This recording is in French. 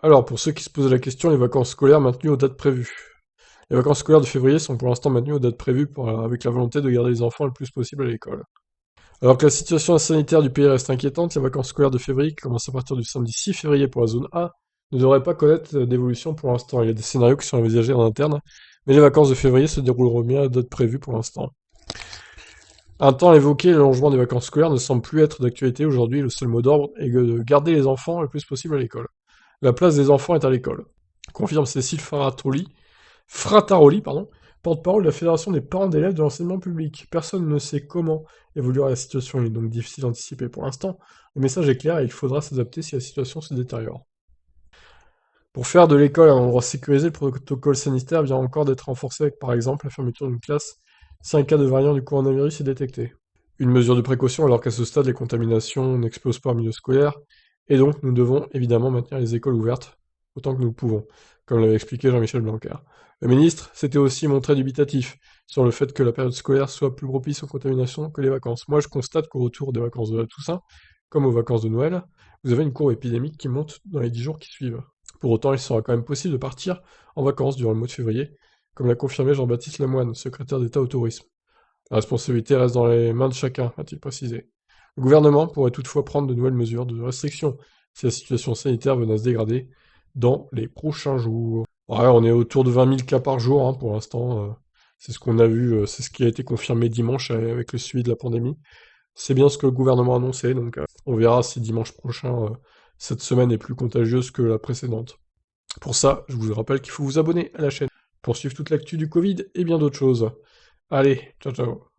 Alors, pour ceux qui se posaient la question, les vacances scolaires maintenues aux dates prévues. Les vacances scolaires de février sont pour l'instant maintenues aux dates prévues avec la volonté de garder les enfants le plus possible à l'école. Alors que la situation sanitaire du pays reste inquiétante, les vacances scolaires de février, qui commencent à partir du samedi 6 février pour la zone A, ne devraient pas connaître d'évolution pour l'instant. Il y a des scénarios qui sont envisagés en interne, mais les vacances de février se dérouleront bien à date prévue pour l'instant. Un temps évoqué, l'allongement des vacances scolaires ne semble plus être d'actualité aujourd'hui. Le seul mot d'ordre est de garder les enfants le plus possible à l'école. La place des enfants est à l'école, confirme Cécile Frataroli, porte-parole de la Fédération des parents d'élèves de l'enseignement public. Personne ne sait comment évoluera la situation, il est donc difficile d'anticiper pour l'instant. Le message est clair et il faudra s'adapter si la situation se détériore. Pour faire de l'école un endroit sécurisé, le protocole sanitaire vient encore d'être renforcé avec par exemple la fermeture d'une classe si un cas de variant du coronavirus est détecté. Une mesure de précaution alors qu'à ce stade les contaminations n'explosent pas en milieu scolaire, et donc nous devons évidemment maintenir les écoles ouvertes autant que nous le pouvons, comme l'avait expliqué Jean-Michel Blanquer. Le ministre s'était aussi montré dubitatif sur le fait que la période scolaire soit plus propice aux contaminations que les vacances. Moi je constate qu'au retour des vacances de la Toussaint, comme aux vacances de Noël, vous avez une courbe épidémique qui monte dans les 10 jours qui suivent. Pour autant, il sera quand même possible de partir en vacances durant le mois de février, comme l'a confirmé Jean-Baptiste Lemoyne, secrétaire d'État au tourisme. La responsabilité reste dans les mains de chacun, a-t-il précisé. Le gouvernement pourrait toutefois prendre de nouvelles mesures de restriction si la situation sanitaire venait à se dégrader dans les prochains jours. Ouais, on est autour de 20 000 cas par jour hein, pour l'instant. C'est ce qu'on a vu, c'est ce qui a été confirmé dimanche avec le suivi de la pandémie. C'est bien ce que le gouvernement a annoncé, donc on verra si dimanche prochain, cette semaine est plus contagieuse que la précédente. Pour ça, je vous rappelle qu'il faut vous abonner à la chaîne pour suivre toute l'actu du Covid et bien d'autres choses. Allez, ciao ciao.